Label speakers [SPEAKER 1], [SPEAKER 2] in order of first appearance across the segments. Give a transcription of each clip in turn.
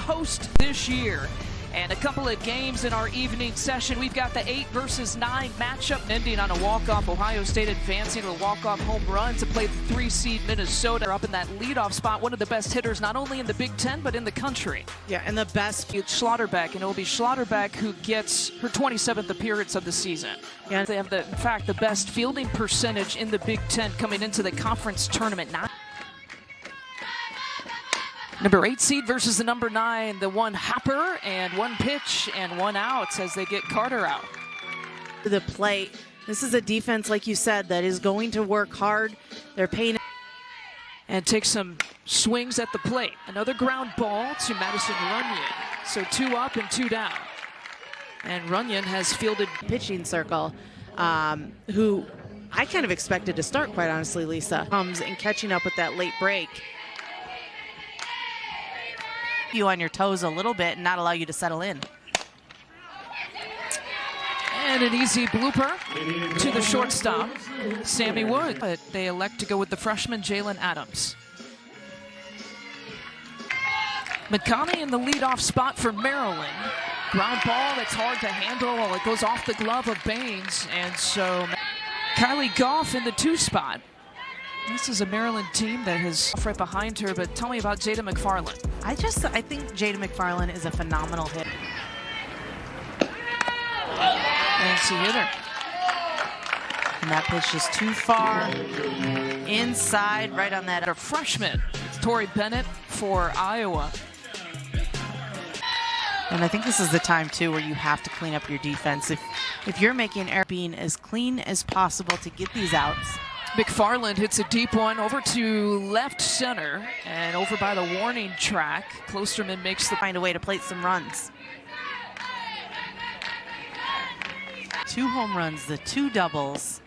[SPEAKER 1] host this year. And a couple of games in our evening session. We've got the 8 versus 9 matchup ending on a walk-off. Ohio State advancing to a walk-off home run to play the 3-seed Minnesota. Up in that leadoff spot, one of the best hitters not only in the Big Ten but in the country.
[SPEAKER 2] Yeah, and the best.
[SPEAKER 1] Schlotterbeck, and it will be Schlotterbeck who gets her 27th appearance of the season.
[SPEAKER 2] Yeah.
[SPEAKER 1] They have, in fact, the best fielding percentage in the Big Ten coming into the conference tournament. Number 8 seed versus the number 9, the one hopper and one pitch and one out as they get Carter out.
[SPEAKER 2] To the plate. This is a defense, like you said, that is going to work hard. They're paying.
[SPEAKER 1] And take some swings at the plate. Another ground ball to Madison Runyon. So 2 up and 2 down. And Runyon has fielded
[SPEAKER 2] pitching circle, who I kind of expected to start, quite honestly, Lisa. Comes and catching up with that late break. You on your toes a little bit and not allow you to settle in.
[SPEAKER 1] And an easy blooper to the shortstop, Sammy Wood. But they elect to go with the freshman, Jalen Adams. McConney in the leadoff spot for Maryland. Ground ball that's hard to handle. It goes off the glove of Baines. And so Kylie Goff in the 2 spot. This is a Maryland team that has right behind her, but tell me about Jada McFarland.
[SPEAKER 2] I think Jada McFarland is a phenomenal hitter.
[SPEAKER 1] Nancy hitter.
[SPEAKER 2] And that pitch is too far. Inside, right on that.
[SPEAKER 1] A freshman, Tori Bennett for Iowa.
[SPEAKER 2] And I think this is the time, too, where you have to clean up your defense. If you're making air being as clean as possible to get these outs.
[SPEAKER 1] McFarland hits a deep one over to left center and over by the warning track. Klosterman makes the
[SPEAKER 2] find a way to plate some runs. 2 home runs, the 2 doubles.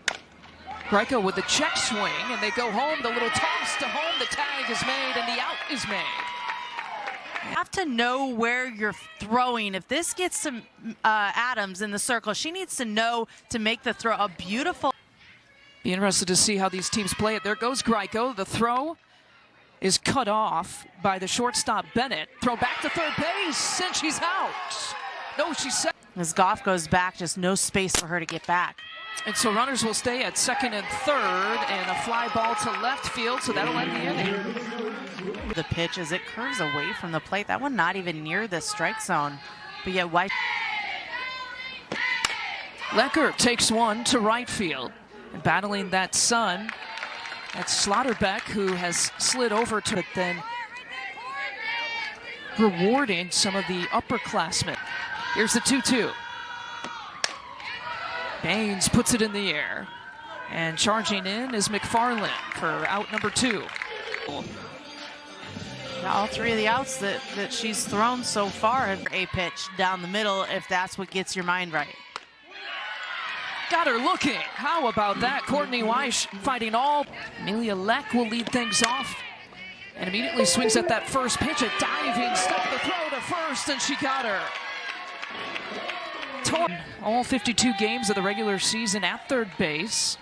[SPEAKER 1] Greco with the check swing, and they go home. The little toss to home. The tag is made, and the out is made.
[SPEAKER 2] You have to know where you're throwing. If this gets some Adams in the circle, she needs to know to make the throw. A beautiful.
[SPEAKER 1] Be interested to see how these teams play it. There goes Greco. The throw is cut off by the shortstop Bennett. Throw back to third base, and she's out. No, she's set.
[SPEAKER 2] As Goff goes back, just no space for her to get back.
[SPEAKER 1] And so runners will stay at second and third, and a fly ball to left field, so that'll end the inning.
[SPEAKER 2] The pitch as it curves away from the plate. That one not even near the strike zone, but yet White.
[SPEAKER 1] Lecker takes one to right field. And battling that sun, that's Schlotterbeck, who has slid over to it, then rewarding some of the upperclassmen. Here's the 2-2. Baines puts it in the air. And charging in is McFarland for out number 2.
[SPEAKER 2] Now, all 3 of the outs that she's thrown so far have a pitch down the middle, if that's what gets your mind right.
[SPEAKER 1] Got her looking. How about that? Courtney Weish fighting all. Amelia Leck will lead things off and immediately swings at that first pitch. A diving stop, the throw to first, and she got her. All 52 games of the regular season at third base.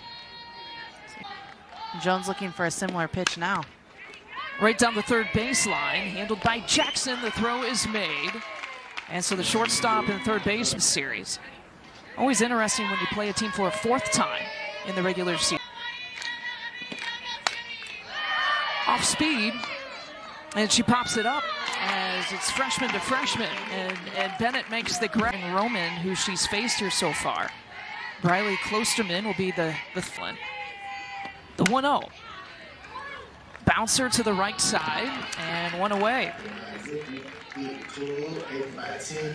[SPEAKER 2] Jones looking for a similar pitch now.
[SPEAKER 1] Right down the third baseline, handled by Jackson. The throw is made. And so the shortstop and third base series. Always interesting when you play a team for a 4th time in the regular season. Off speed, and she pops it up as it's freshman to freshman. And Bennett makes the grab. Roman, who she's faced here so far. Briley Klosterman will be the Flint. The 1-0. Bouncer to the right side, and one away.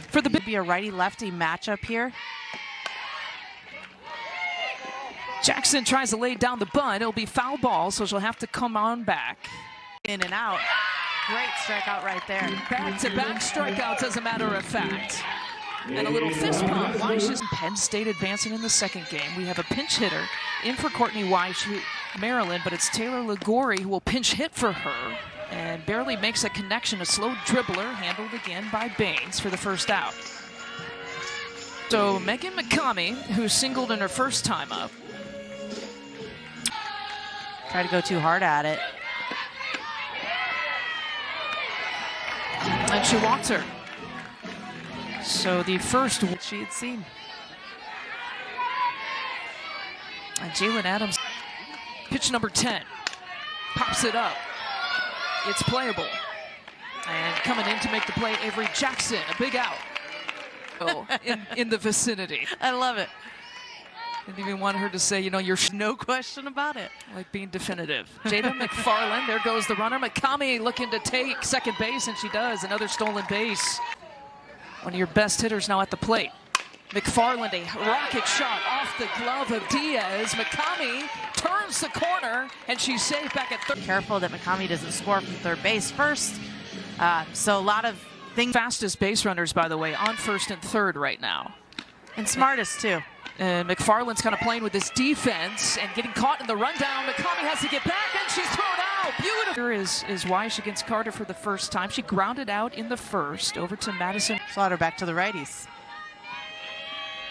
[SPEAKER 2] For the be a righty-lefty matchup here.
[SPEAKER 1] Jackson tries to lay down the bunt. It'll be foul ball, so she'll have to come on back.
[SPEAKER 2] In and out. Great strikeout right there.
[SPEAKER 1] Back-to-back strikeouts, as a matter of fact. And a little fist pump. Weish is Penn State advancing in the second game. We have a pinch hitter in for Courtney Weish, Maryland, but it's Taylor Ligori who will pinch hit for her and barely makes a connection. A slow dribbler handled again by Baines for the first out. So Megan McCamey, who singled in her first time up.
[SPEAKER 2] Try to go too hard at it.
[SPEAKER 1] And she walked her. So the first
[SPEAKER 2] She had seen.
[SPEAKER 1] And Jalen Adams, pitch number 10, pops it up. It's playable. And coming in to make the play, Avery Jackson, a big out. Oh, in the vicinity.
[SPEAKER 2] I love it.
[SPEAKER 1] Didn't even want her to say, you know, you're
[SPEAKER 2] No question about it.
[SPEAKER 1] like being definitive. Jada McFarland, there goes the runner. McCamey looking to take second base, and she does. Another stolen base. One of your best hitters now at the plate. McFarland, a rocket shot off the glove of Diaz. McCamey turns the corner, and she's safe back at third.
[SPEAKER 2] Careful that McCamey doesn't score from third base first. So a lot of things.
[SPEAKER 1] Fastest base runners, by the way, on first and third right now.
[SPEAKER 2] And smartest, too.
[SPEAKER 1] And McFarland's kind of playing with this defense and getting caught in the rundown. McCamey has to get back, and she's thrown out. Beautiful. Here is Weish against Carter for the first time. She grounded out in the first over to Madison.
[SPEAKER 2] Slaughter back to the righties.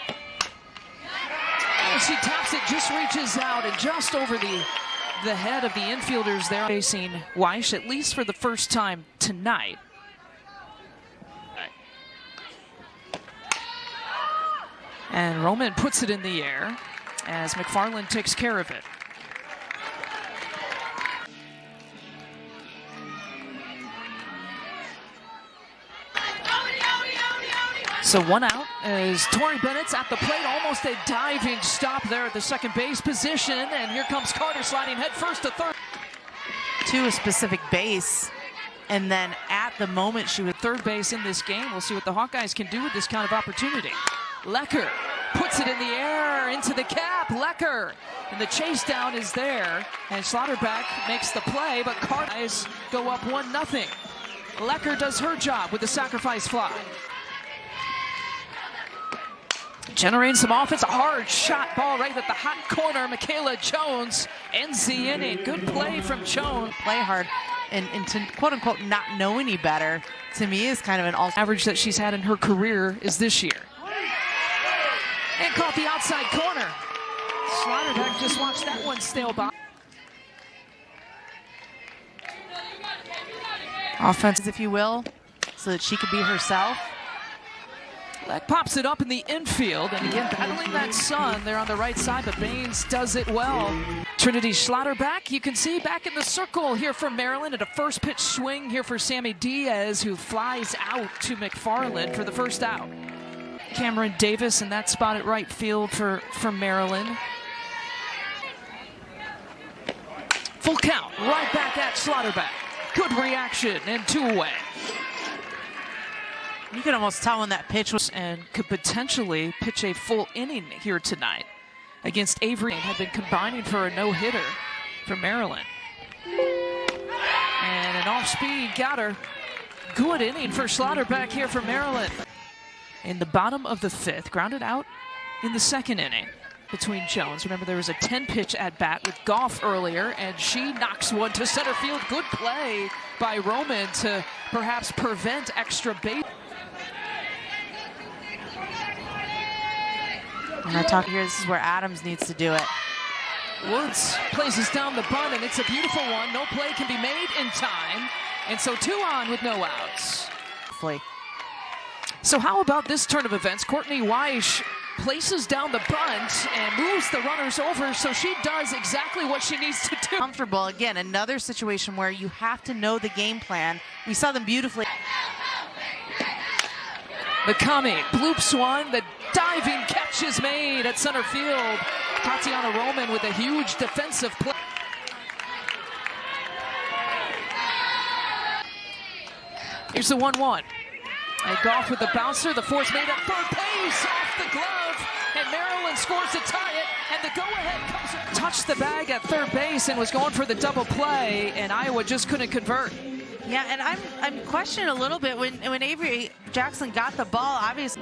[SPEAKER 1] And she taps it, just reaches out, and just over the head of the infielders there. Facing Weish, at least for the first time tonight. And Roman puts it in the air as McFarland takes care of it. So one out as Tori Bennett's at the plate, almost a diving stop there at the second base position, and here comes Carter sliding head first to third.
[SPEAKER 2] To a specific base, and then at the moment she was
[SPEAKER 1] Third base in this game. We'll see what the Hawkeyes can do with this kind of opportunity. Lecker puts it in the air into the cap. Lecker, and the chase down is there, and Slaughterback makes the play, but Cardinals go up 1-0. Lecker does her job with the sacrifice fly. Generating some offense, a hard shot ball right at the hot corner. Michaela Jones ends the inning. Good play from Jones.
[SPEAKER 2] play hard and to quote-unquote not know any better, to me is kind of an
[SPEAKER 1] Average that she's had in her career is this year. And caught the outside corner. Slaughterback just watched that one sail by.
[SPEAKER 2] offense, if you will, so that she could be herself.
[SPEAKER 1] Leck pops it up in the infield, and again, battling that sun there on the right side, but Baines does it well. Trinity Schlotterback, you can see back in the circle here for Maryland at a first pitch swing here for Sammy Diaz, who flies out to McFarland for the first out. Cameron Davis in that spot at right field for Maryland. Full count, right back at Schlotterback. Good reaction, and 2 away.
[SPEAKER 2] You can almost tell when that pitch was.
[SPEAKER 1] And could potentially pitch a full inning here tonight against Avery. Had been combining for a no-hitter for Maryland. And an off-speed got her. Good inning for Schlotterback here for Maryland. In the bottom of the 5th, grounded out in the 2nd inning between Jones. Remember, there was a 10-pitch at-bat with Goff earlier, and she knocks one to center field. Good play by Roman to perhaps prevent extra base.
[SPEAKER 2] When I talk here, this is where Adams needs to do it.
[SPEAKER 1] Woods places down the bunt, and it's a beautiful one. No play can be made in time, and so 2 on with no outs.
[SPEAKER 2] Hopefully.
[SPEAKER 1] So how about this turn of events? Courtney Weish places down the bunt and moves the runners over, so she does exactly what she needs to do.
[SPEAKER 2] Comfortable. Again, another situation where you have to know the game plan. We saw them beautifully.
[SPEAKER 1] McCamey bloops one. The diving catch is made at center field. Tatiana Roman with a huge defensive play. Here's the 1-1. And Goff with the bouncer. The force made at third base off the glove. And Maryland scores to tie it. And the go-ahead comes. Touched the bag at third base and was going for the double play. And Iowa just couldn't convert.
[SPEAKER 2] Yeah, and I'm questioning a little bit when Avery Jackson got the ball, obviously.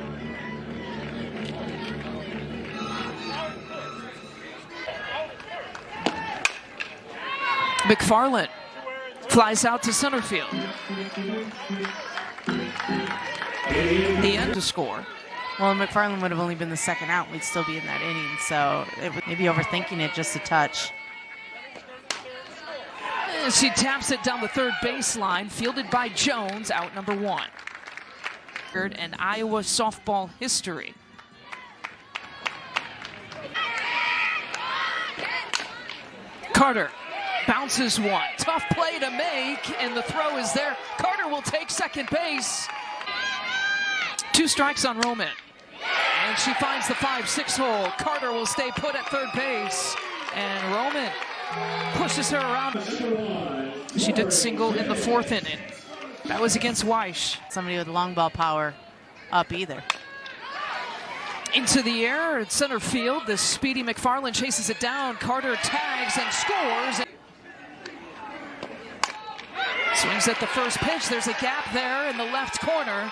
[SPEAKER 1] McFarland flies out to center field. The end to score.
[SPEAKER 2] Well, McFarland would have only been the 2nd out. We'd still be in that inning, so it would maybe overthinking it just a touch.
[SPEAKER 1] And she taps it down the third baseline, fielded by Jones, out number 1. And Iowa softball history. Carter bounces one. Tough play to make, and the throw is there. Carter will take second base. 2 strikes on Roman. And she finds the 5-6 hole. Carter will stay put at third base. And Roman pushes her around. She didn't single in the 4th inning. That was against Weish.
[SPEAKER 2] Somebody with long ball power up either.
[SPEAKER 1] Into the air at center field. The speedy McFarland chases it down. Carter tags and scores. Swings at the first pitch. There's a gap there in the left corner.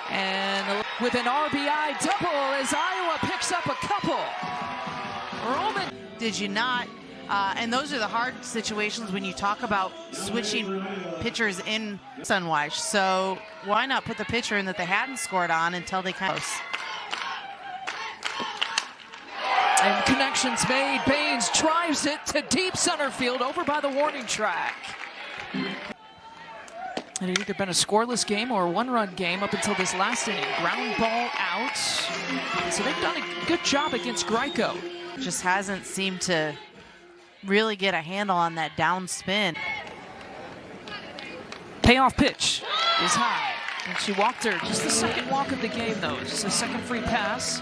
[SPEAKER 1] And with an RBI double as Iowa picks up a couple. Roman.
[SPEAKER 2] Did you not? And those are the hard situations when you talk about switching pitchers in Sunwatch. So why not put the pitcher in that they hadn't scored on until they kind of.
[SPEAKER 1] And connections made. Baines drives it to deep center field over by the warning track. It had either been a scoreless game or a 1-run game up until this last inning. Ground ball out. So they've done a good job against Greco.
[SPEAKER 2] Just hasn't seemed to really get a handle on that down spin.
[SPEAKER 1] Payoff pitch is high. And she walked her. Just the second walk of the game, though. Just a second free pass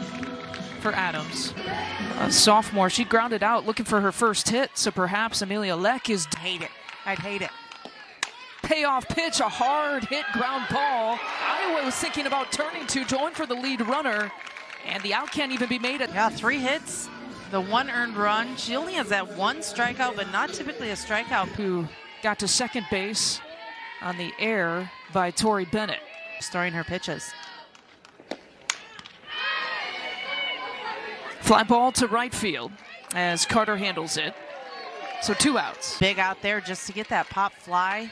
[SPEAKER 1] for Adams. A sophomore. She grounded out looking for her first hit. So perhaps Amelia Leck is.
[SPEAKER 2] I'd hate it.
[SPEAKER 1] Payoff pitch, a hard hit ground ball. Iowa was thinking about turning to join for the lead runner, and the out can't even be made.
[SPEAKER 2] Yeah, 3 hits, the 1 earned run. She only has that 1 strikeout, but not typically a strikeout.
[SPEAKER 1] Who got to second base on the air by Tori Bennett.
[SPEAKER 2] Throwing her pitches.
[SPEAKER 1] Fly ball to right field as Carter handles it. So 2 outs.
[SPEAKER 2] Big out there just to get that pop fly.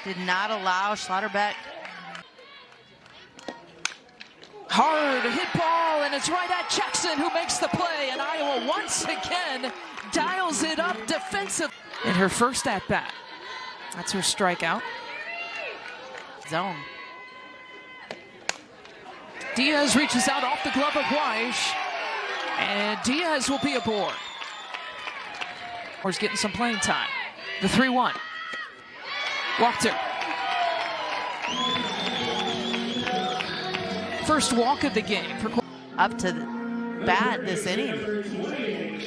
[SPEAKER 2] Did not allow Schlotterbeck.
[SPEAKER 1] Hard hit ball, and it's right at Jackson who makes the play, and Iowa once again dials it up defensive. In her first at-bat. That's her strikeout.
[SPEAKER 2] Zone.
[SPEAKER 1] Diaz reaches out off the glove of Weish, and Diaz will be aboard. He's getting some playing time. The 3-1. Walked her. First walk of the game.
[SPEAKER 2] Up to the bat this inning.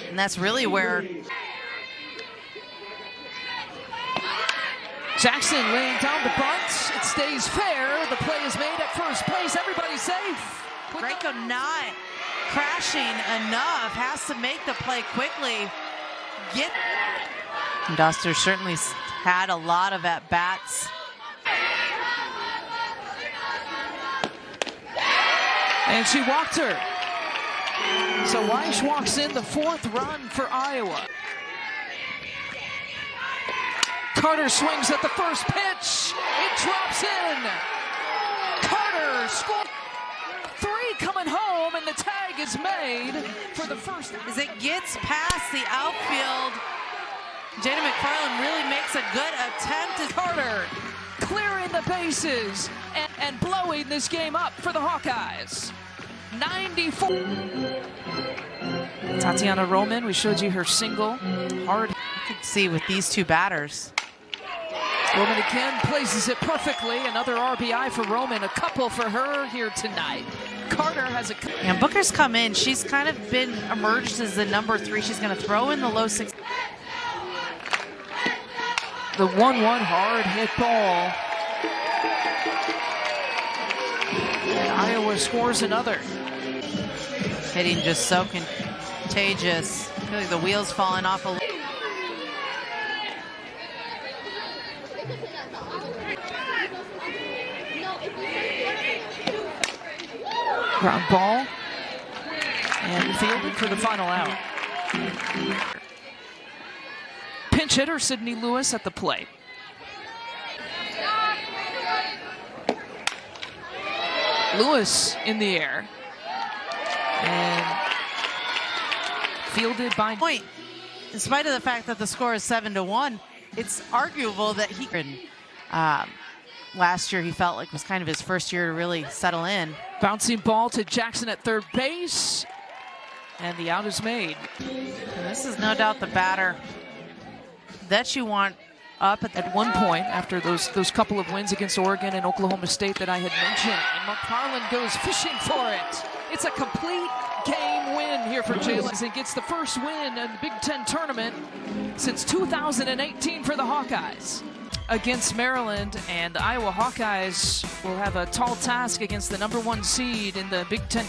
[SPEAKER 2] And that's really where
[SPEAKER 1] Jackson laying down the bunt. It stays fair. The play is made at first base. Everybody's safe.
[SPEAKER 2] Greco not crashing enough. Has to make the play quickly. Duster certainly had a lot of at-bats.
[SPEAKER 1] And she walked her. So Weish walks in the 4th run for Iowa. Carter swings at the first pitch. It drops in. Carter scored. 3 coming home, and the tag is made for the first.
[SPEAKER 2] As it gets past the outfield, Jada McFarland really makes a good attempt at
[SPEAKER 1] Carter clearing the bases and blowing this game up for the Hawkeyes. 94. Tatiana Roman, we showed you her single. Hard.
[SPEAKER 2] You could see with these 2 batters.
[SPEAKER 1] Roman again places it perfectly. Another RBI for Roman. A couple for her here tonight. Carter has a.
[SPEAKER 2] And Booker's come in. She's kind of been emerged as the number 3. She's going to throw in the low 6.
[SPEAKER 1] The 1-1 hard hit ball. And Iowa scores another.
[SPEAKER 2] Hitting just so contagious. I feel like the wheels falling off a little.
[SPEAKER 1] Ground ball. And fielded for the final out. Pinch hitter Sydney Lewis at the plate. Lewis in the air. And fielded by.
[SPEAKER 2] Point. In spite of the fact that the score is 7-1, it's arguable that he last year he felt like was kind of his first year to really settle in.
[SPEAKER 1] Bouncing ball to Jackson at third base, and the out is made.
[SPEAKER 2] And this is no doubt the batter that you want up
[SPEAKER 1] at one point after those couple of wins against Oregon and Oklahoma State that I had mentioned. And McFarland goes fishing for it. It's a complete game win here for Jalen and gets the first win in the Big Ten tournament since 2018 for the Hawkeyes against Maryland. And the Iowa Hawkeyes will have a tall task against the #1 seed in the Big Ten.